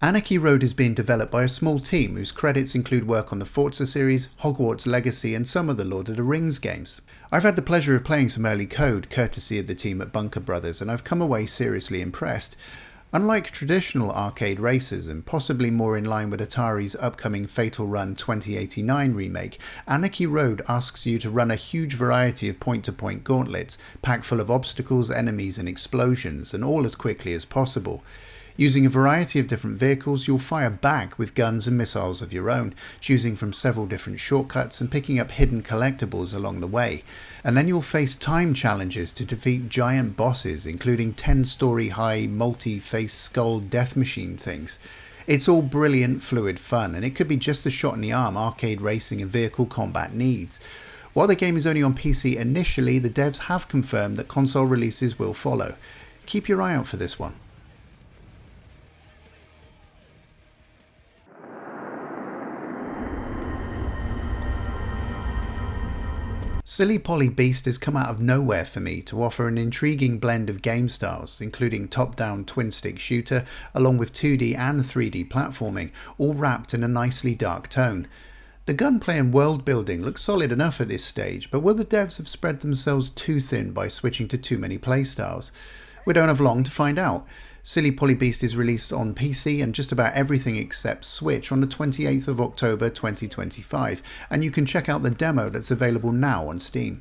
Anarchy Road is being developed by a small team whose credits include work on the Forza series, Hogwarts Legacy and some of the Lord of the Rings games. I've had the pleasure of playing some early code courtesy of the team at Bunker Brothers, and I've come away seriously impressed. Unlike traditional arcade races, and possibly more in line with Atari's upcoming Fatal Run 2089 remake, Anarchy Road asks you to run a huge variety of point-to-point gauntlets, packed full of obstacles, enemies and explosions, and all as quickly as possible. Using a variety of different vehicles, you'll fire back with guns and missiles of your own, choosing from several different shortcuts and picking up hidden collectibles along the way. And then you'll face time challenges to defeat giant bosses, including 10-story high multi-face skull death machine things. It's all brilliant, fluid fun, and it could be just a shot in the arm arcade racing and vehicle combat needs. While the game is only on PC initially, the devs have confirmed that console releases will follow. Keep your eye out for this one. Silly Polly Beast has come out of nowhere for me to offer an intriguing blend of game styles, including top-down twin-stick shooter, along with 2D and 3D platforming, all wrapped in a nicely dark tone. The gunplay and world building looks solid enough at this stage, but will the devs have spread themselves too thin by switching to too many playstyles? We don't have long to find out. Silly Polly Beast is released on PC and just about everything except Switch on the 28th of October 2025, and you can check out the demo that's available now on Steam.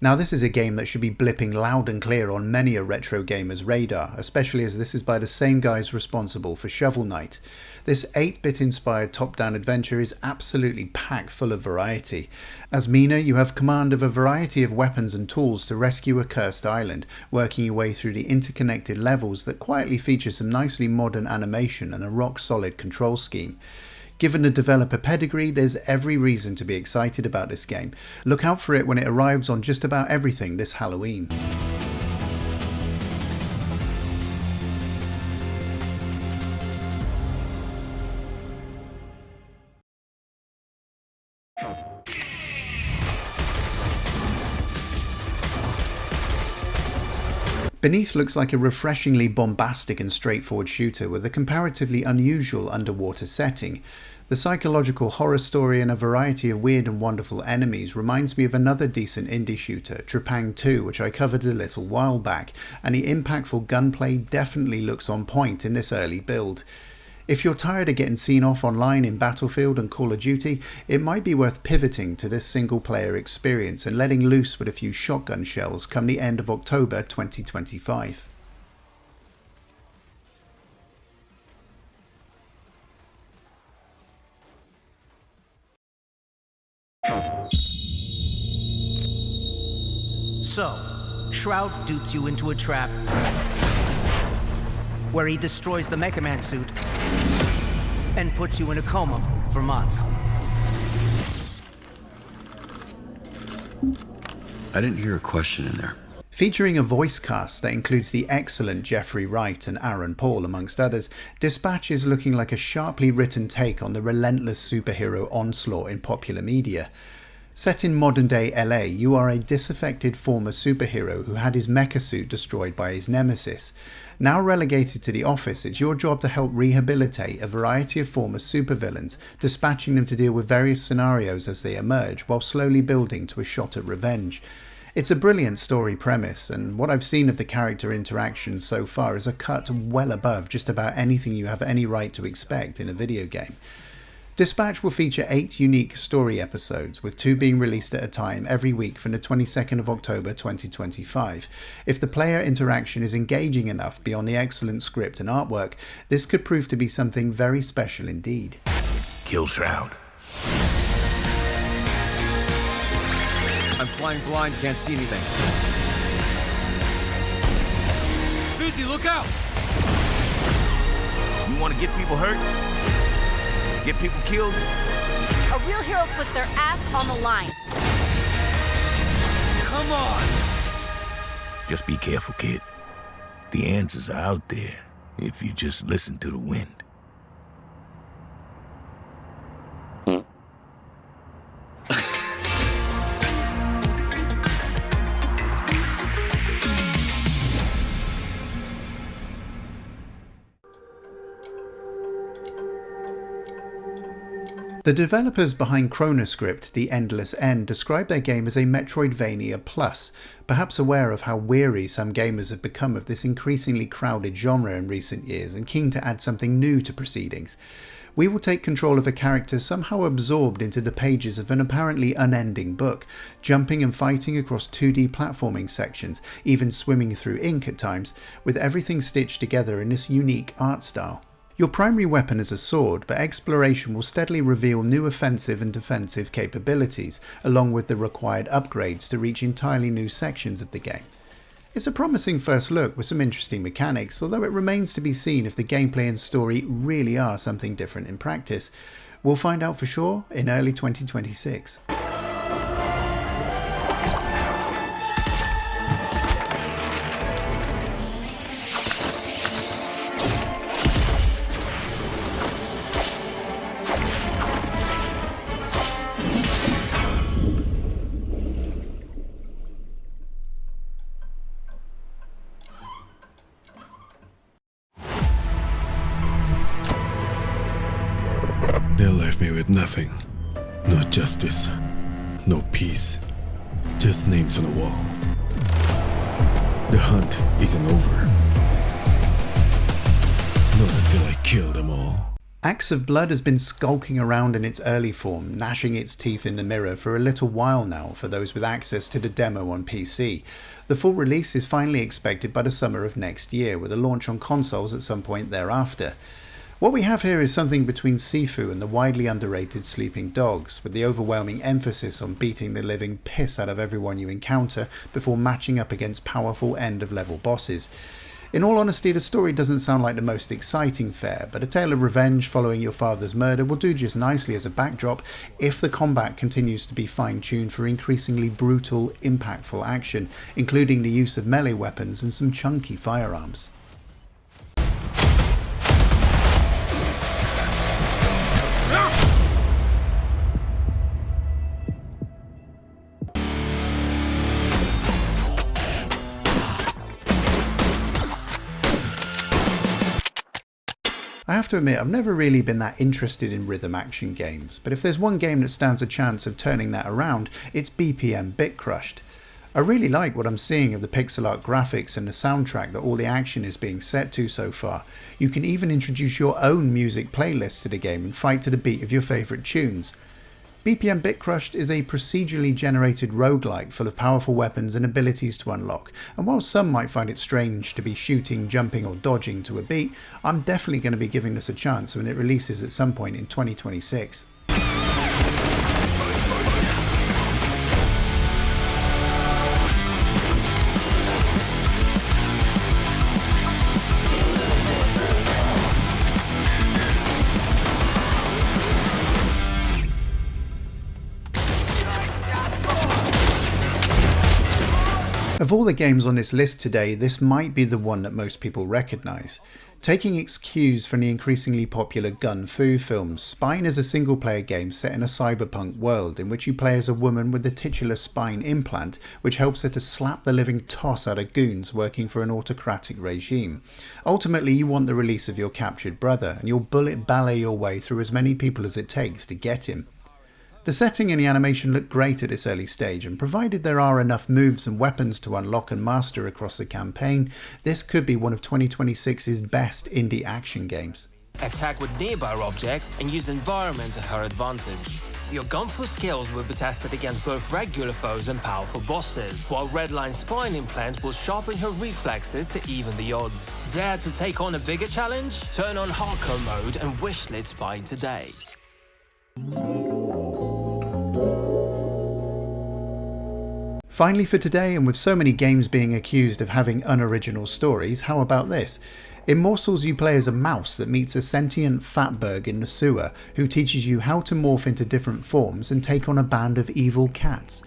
Now this is a game that should be blipping loud and clear on many a retro gamer's radar, especially as this is by the same guys responsible for Shovel Knight. This 8-bit inspired top-down adventure is absolutely packed full of variety. As Mina, you have command of a variety of weapons and tools to rescue a cursed island, working your way through the interconnected levels that quietly feature some nicely modern animation and a rock-solid control scheme. Given the developer pedigree, there's every reason to be excited about this game. Look out for it when it arrives on just about everything this Halloween. Beneath looks like a refreshingly bombastic and straightforward shooter with a comparatively unusual underwater setting. The psychological horror story and a variety of weird and wonderful enemies reminds me of another decent indie shooter, Trepang 2, which I covered a little while back, and the impactful gunplay definitely looks on point in this early build. If you're tired of getting seen off online in Battlefield and Call of Duty, it might be worth pivoting to this single player experience and letting loose with a few shotgun shells come the end of October 2025. So, Shroud dupes you into a trap where he destroys the Mecha Man suit and puts you in a coma for months. I didn't hear a question in there. Featuring a voice cast that includes the excellent Jeffrey Wright and Aaron Paul amongst others, Dispatch is looking like a sharply written take on the relentless superhero onslaught in popular media. Set in modern day LA, you are a disaffected former superhero who had his mecha suit destroyed by his nemesis. Now relegated to the office, it's your job to help rehabilitate a variety of former supervillains, dispatching them to deal with various scenarios as they emerge, while slowly building to a shot at revenge. It's a brilliant story premise, and what I've seen of the character interactions so far is a cut well above just about anything you have any right to expect in a video game. Dispatch will feature 8 unique story episodes, with 2 being released at a time every week from the 22nd of October 2025. If the player interaction is engaging enough beyond the excellent script and artwork, this could prove to be something very special indeed. Kill Shroud. I'm flying blind, can't see anything. Busy, look out! You want to get people hurt? Get people killed? A real hero puts their ass on the line. Come on! Just be careful, kid. The answers are out there if you just listen to the wind. The developers behind Chronoscript, The Endless End, describe their game as a Metroidvania plus, perhaps aware of how weary some gamers have become of this increasingly crowded genre in recent years and keen to add something new to proceedings. We will take control of a character somehow absorbed into the pages of an apparently unending book, jumping and fighting across 2D platforming sections, even swimming through ink at times, with everything stitched together in this unique art style. Your primary weapon is a sword, but exploration will steadily reveal new offensive and defensive capabilities, along with the required upgrades to reach entirely new sections of the game. It's a promising first look with some interesting mechanics, although it remains to be seen if the gameplay and story really are something different in practice. We'll find out for sure in early 2026. They left me with nothing. No justice. No peace. Just names on a wall. The hunt isn't over. Not until I kill them all. Axe of Blood has been skulking around in its early form, gnashing its teeth in the mirror for a little while now for those with access to the demo on PC. The full release is finally expected by the summer of next year, with a launch on consoles at some point thereafter. What we have here is something between Sifu and the widely underrated Sleeping Dogs, with the overwhelming emphasis on beating the living piss out of everyone you encounter before matching up against powerful end-of-level bosses. In all honesty, the story doesn't sound like the most exciting fare, but a tale of revenge following your father's murder will do just nicely as a backdrop if the combat continues to be fine-tuned for increasingly brutal, impactful action, including the use of melee weapons and some chunky firearms. I have to admit, I've never really been that interested in rhythm action games, but if there's one game that stands a chance of turning that around, it's BPM Bitcrushed. I really like what I'm seeing of the pixel art graphics and the soundtrack that all the action is being set to so far. You can even introduce your own music playlist to the game and fight to the beat of your favourite tunes. BPM Bitcrushed is a procedurally generated roguelike full of powerful weapons and abilities to unlock, and while some might find it strange to be shooting, jumping or dodging to a beat, I'm definitely going to be giving this a chance when it releases at some point in 2026. Of all the games on this list today, this might be the one that most people recognise. Taking its cues from the increasingly popular Gun Fu films, Spine is a single-player game set in a cyberpunk world in which you play as a woman with the titular spine implant, which helps her to slap the living toss out of goons working for an autocratic regime. Ultimately, you want the release of your captured brother, and you'll bullet ballet your way through as many people as it takes to get him. The setting and the animation look great at this early stage, and provided there are enough moves and weapons to unlock and master across the campaign, this could be one of 2026's best indie action games. attack with nearby objects, and use the environment to her advantage. Your gunful skills will be tested against both regular foes and powerful bosses, while Redline's spine implant will sharpen her reflexes to even the odds. Dare to take on a bigger challenge? Turn on hardcore mode and wishlist Spine today. Finally for today, and with so many games being accused of having unoriginal stories, how about this? In Morsels you play as a mouse that meets a sentient fatberg in the sewer who teaches you how to morph into different forms and take on a band of evil cats.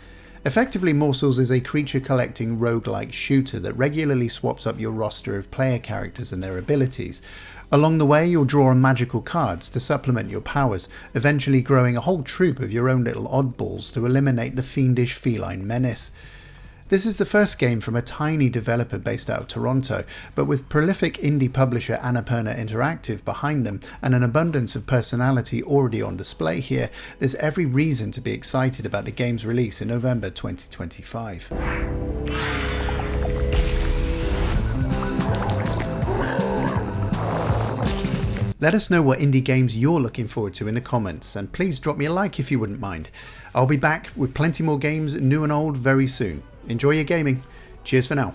Effectively, Morsels is a creature collecting roguelike shooter that regularly swaps up your roster of player characters and their abilities. Along the way you'll draw on magical cards to supplement your powers, eventually growing a whole troop of your own little oddballs to eliminate the fiendish feline menace. This is the first game from a tiny developer based out of Toronto, but with prolific indie publisher Annapurna Interactive behind them and an abundance of personality already on display here, there's every reason to be excited about the game's release in November 2025. Let us know what indie games you're looking forward to in the comments, and please drop me a like if you wouldn't mind. I'll be back with plenty more games, new and old, very soon. Enjoy your gaming. Cheers for now.